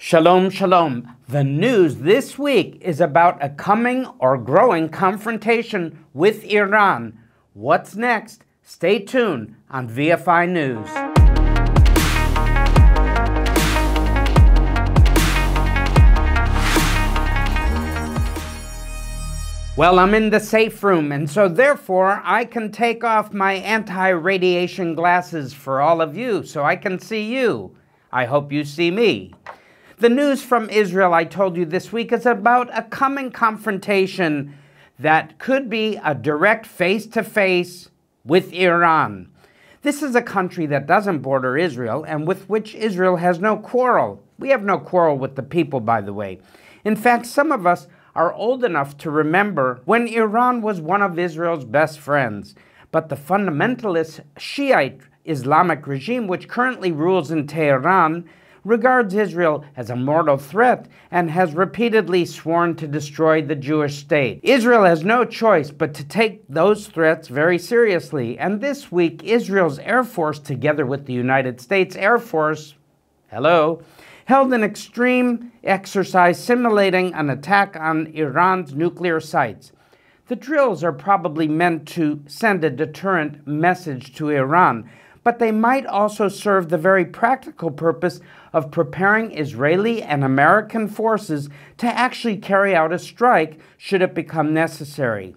Shalom, shalom. The news this week is about a coming or growing confrontation with Iran. What's next? Stay tuned on VFI News. Well, I'm in the safe room, and so therefore I can take off my anti-radiation glasses for all of you so I can see you. I hope you see me. The news from Israel I told you this week is about a coming confrontation that could be a direct face-to-face with Iran. This is a country that doesn't border Israel and with which Israel has no quarrel. We have no quarrel with the people, by the way. In fact, some of us are old enough to remember when Iran was one of Israel's best friends. But the fundamentalist Shiite Islamic regime, which currently rules in Tehran, regards Israel as a mortal threat and has repeatedly sworn to destroy the Jewish state. Israel has no choice but to take those threats very seriously. And this week, Israel's Air Force, together with the United States Air Force, held an extreme exercise simulating an attack on Iran's nuclear sites. The drills are probably meant to send a deterrent message to Iran, but they might also serve the very practical purpose of preparing Israeli and American forces to actually carry out a strike should it become necessary.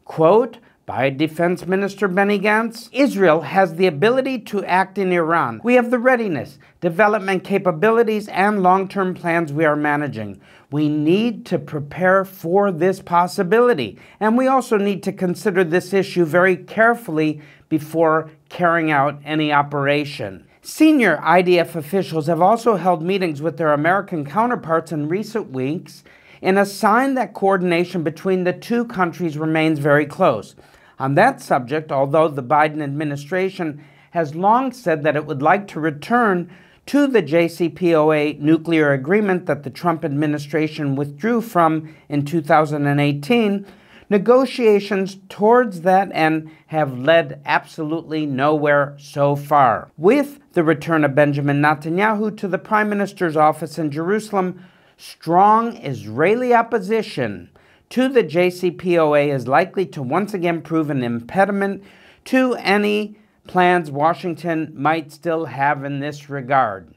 Quote, by Defense Minister Benny Gantz, Israel has the ability to act in Iran. We have the readiness, development capabilities, and long-term plans we are managing. We need to prepare for this possibility, and we also need to consider this issue very carefully before carrying out any operation. Senior IDF officials have also held meetings with their American counterparts in recent weeks in a sign that coordination between the two countries remains very close. On that subject, although the Biden administration has long said that it would like to return to the JCPOA nuclear agreement that the Trump administration withdrew from in 2018, negotiations towards that end have led absolutely nowhere so far. With the return of Benjamin Netanyahu to the Prime Minister's office in Jerusalem, strong Israeli opposition to the JCPOA is likely to once again prove an impediment to any plans Washington might still have in this regard.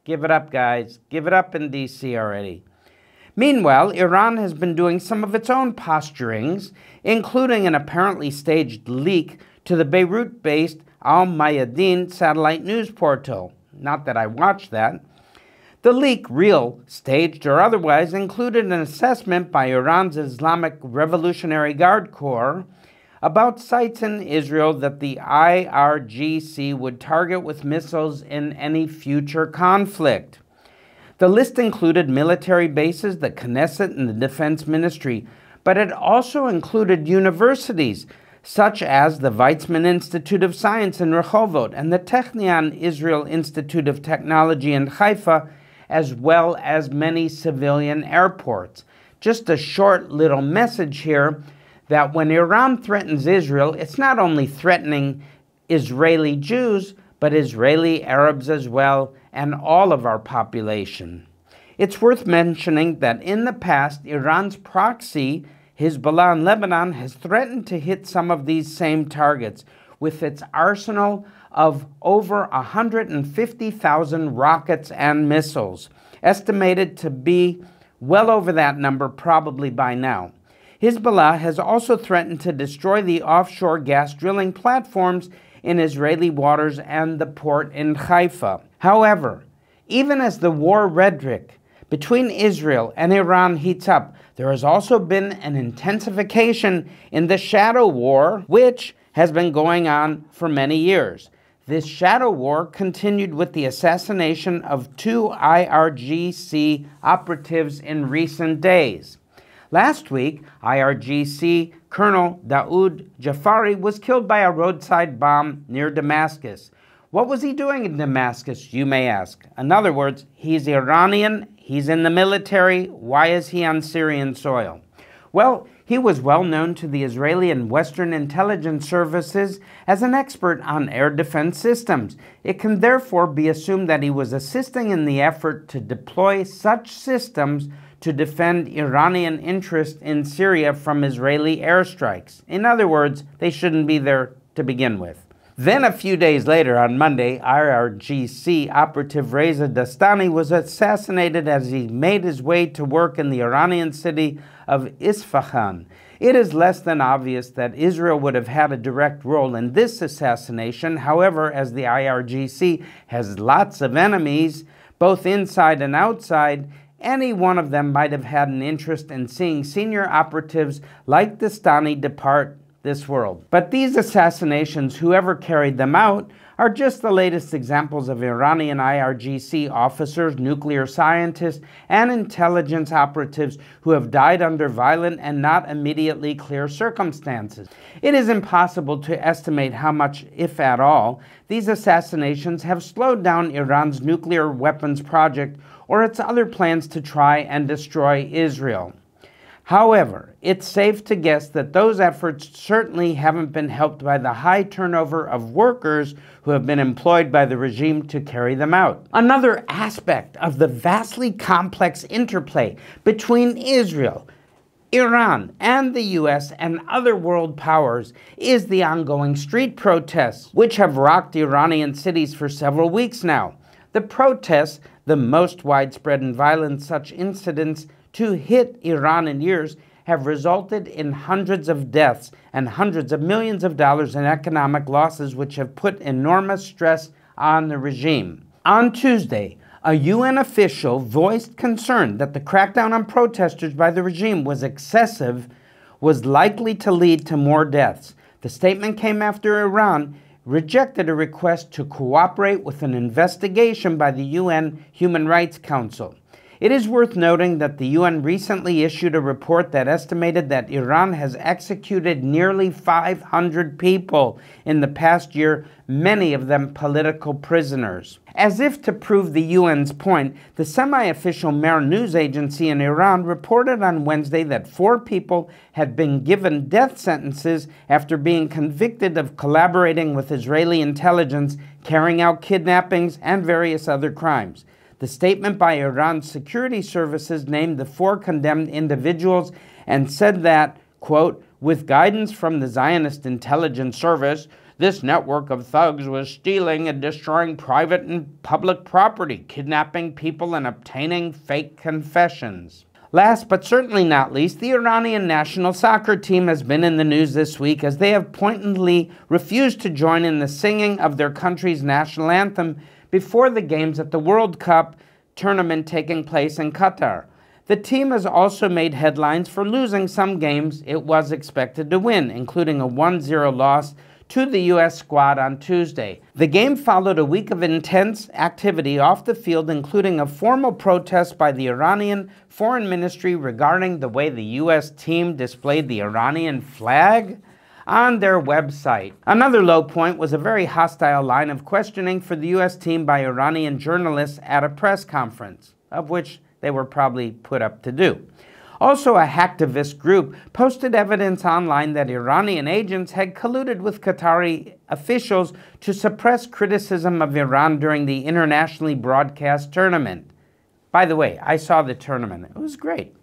Give it up, guys. Give it up in D.C. already. Meanwhile, Iran has been doing some of its own posturings, including an apparently staged leak to the Beirut-based Al Mayadeen satellite news portal. Not that I watched that. The leak, real, staged, or otherwise, included an assessment by Iran's Islamic Revolutionary Guard Corps about sites in Israel that the IRGC would target with missiles in any future conflict. The list included military bases, the Knesset, and the Defense Ministry, but it also included universities, such as the Weizmann Institute of Science in Rehovot and the Technion Israel Institute of Technology in Haifa, as well as many civilian airports. Just a short little message here that when Iran threatens Israel, it's not only threatening Israeli Jews, but Israeli Arabs as well, and all of our population. It's worth mentioning that in the past, Iran's proxy, Hezbollah in Lebanon, has threatened to hit some of these same targets with its arsenal of over 150,000 rockets and missiles, estimated to be well over that number probably by now. Hezbollah has also threatened to destroy the offshore gas drilling platforms in Israeli waters and the port in Haifa. However, even as the war rhetoric between Israel and Iran heats up, there has also been an intensification in the shadow war, which has been going on for many years. This shadow war continued with the assassination of 2 IRGC operatives in recent days. Last week, IRGC Colonel Daoud Jafari was killed by a roadside bomb near Damascus. What was he doing in Damascus, you may ask? In other words, he's Iranian, he's in the military, why is he on Syrian soil? Well, he was well known to the Israeli and Western intelligence services as an expert on air defense systems. It can therefore be assumed that he was assisting in the effort to deploy such systems to defend Iranian interests in Syria from Israeli airstrikes. In other words, they shouldn't be there to begin with. Then a few days later, on Monday, IRGC operative Reza Dastani was assassinated as he made his way to work in the Iranian city of Isfahan. It is less than obvious that Israel would have had a direct role in this assassination. However, as the IRGC has lots of enemies, both inside and outside, any one of them might have had an interest in seeing senior operatives like Dastani depart this world. But these assassinations, whoever carried them out, are just the latest examples of Iranian IRGC officers, nuclear scientists, and intelligence operatives who have died under violent and not immediately clear circumstances. It is impossible to estimate how much, if at all, these assassinations have slowed down Iran's nuclear weapons project or its other plans to try and destroy Israel. However, it's safe to guess that those efforts certainly haven't been helped by the high turnover of workers who have been employed by the regime to carry them out. Another aspect of the vastly complex interplay between Israel, Iran, and the US and other world powers is the ongoing street protests, which have rocked Iranian cities for several weeks now. The protests, the most widespread and violent such incidents to hit Iran in years, have resulted in hundreds of deaths and hundreds of millions of dollars in economic losses, which have put enormous stress on the regime. On Tuesday, a UN official voiced concern that the crackdown on protesters by the regime was excessive, was likely to lead to more deaths. The statement came after Iran rejected a request to cooperate with an investigation by the UN Human Rights Council. It is worth noting that the UN recently issued a report that estimated that Iran has executed nearly 500 people in the past year, many of them political prisoners. As if to prove the UN's point, the semi-official Mer news agency in Iran reported on Wednesday that 4 people had been given death sentences after being convicted of collaborating with Israeli intelligence, carrying out kidnappings, and various other crimes. The statement by Iran's security services named the 4 condemned individuals and said that, quote, with guidance from the Zionist intelligence service, this network of thugs was stealing and destroying private and public property, kidnapping people, and obtaining fake confessions. Last but certainly not least, the Iranian national soccer team has been in the news this week as they have pointedly refused to join in the singing of their country's national anthem before the games at the World Cup tournament taking place in Qatar. The team has also made headlines for losing some games it was expected to win, including a 1-0 loss to the U.S. squad on Tuesday. The game followed a week of intense activity off the field, including a formal protest by the Iranian Foreign Ministry regarding the way the U.S. team displayed the Iranian flag on their website. Another low point was a very hostile line of questioning for the U.S. team by Iranian journalists at a press conference, of which they were probably put up to do. Also, a hacktivist group posted evidence online that Iranian agents had colluded with Qatari officials to suppress criticism of Iran during the internationally broadcast tournament. By the way, I saw the tournament. It was great.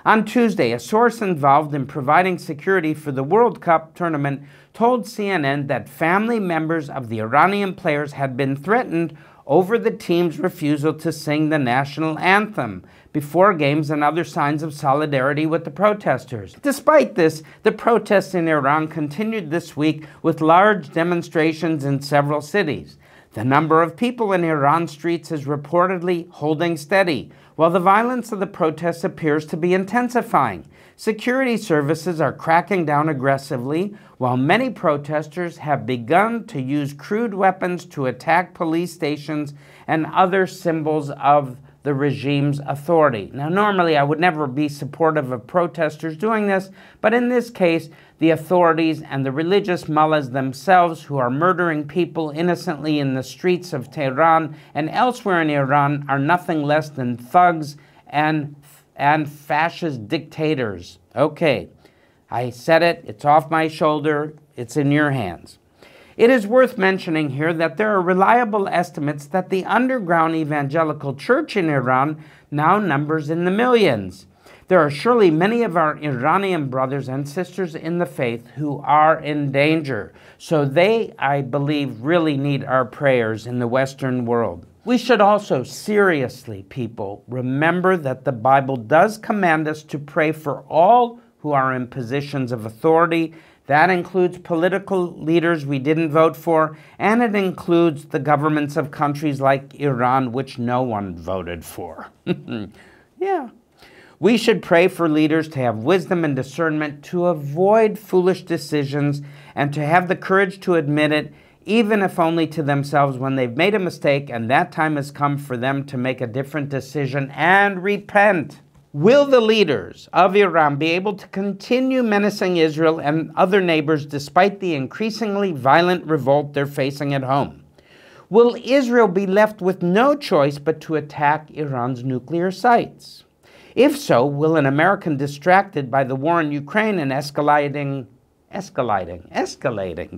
On Tuesday, a source involved in providing security for the World Cup tournament told CNN that family members of the Iranian players had been threatened over the team's refusal to sing the national anthem before games and other signs of solidarity with the protesters. Despite this, the protests in Iran continued this week with large demonstrations in several cities. The number of people in Iran streets is reportedly holding steady, while the violence of the protests appears to be intensifying. Security services are cracking down aggressively, while many protesters have begun to use crude weapons to attack police stations and other symbols of the regime's authority. Now, normally I would never be supportive of protesters doing this, but in this case, the authorities and the religious mullahs themselves who are murdering people innocently in the streets of Tehran and elsewhere in Iran are nothing less than thugs and fascist dictators. Okay, I said it. It's off my shoulder. It's in your hands. It is worth mentioning here that there are reliable estimates that the underground evangelical church in Iran now numbers in the millions. There are surely many of our Iranian brothers and sisters in the faith who are in danger. So they, I believe, really need our prayers in the Western world. We should also seriously, people, remember that the Bible does command us to pray for all who are in positions of authority. That includes political leaders we didn't vote for, and it includes the governments of countries like Iran, which no one voted for. Yeah. We should pray for leaders to have wisdom and discernment to avoid foolish decisions and to have the courage to admit it, even if only to themselves, when they've made a mistake and that time has come for them to make a different decision and repent. Will the leaders of Iran be able to continue menacing Israel and other neighbors despite the increasingly violent revolt they're facing at home? Will Israel be left with no choice but to attack Iran's nuclear sites? If so, will an American distracted by the war in Ukraine and escalating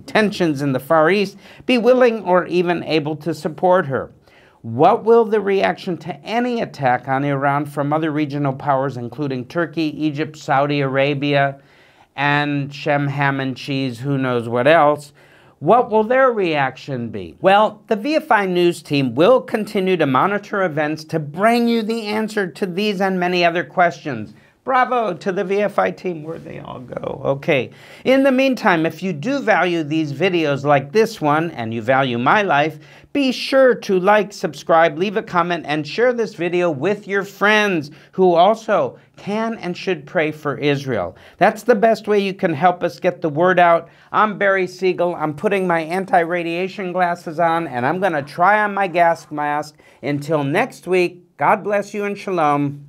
tensions in the Far East be willing or even able to support her? What will the reaction to any attack on Iran from other regional powers, including Turkey, Egypt, Saudi Arabia, and Shem, ham, and cheese, who knows what else? What will their reaction be? Well, the VFI news team will continue to monitor events to bring you the answer to these and many other questions. Bravo to the VFI team. Where'd they all go? Okay. In the meantime, if you do value these videos like this one, and you value my life, be sure to like, subscribe, leave a comment, and share this video with your friends who also can and should pray for Israel. That's the best way you can help us get the word out. I'm Barry Siegel. I'm putting my anti-radiation glasses on, and I'm going to try on my gas mask. Until next week, God bless you and shalom.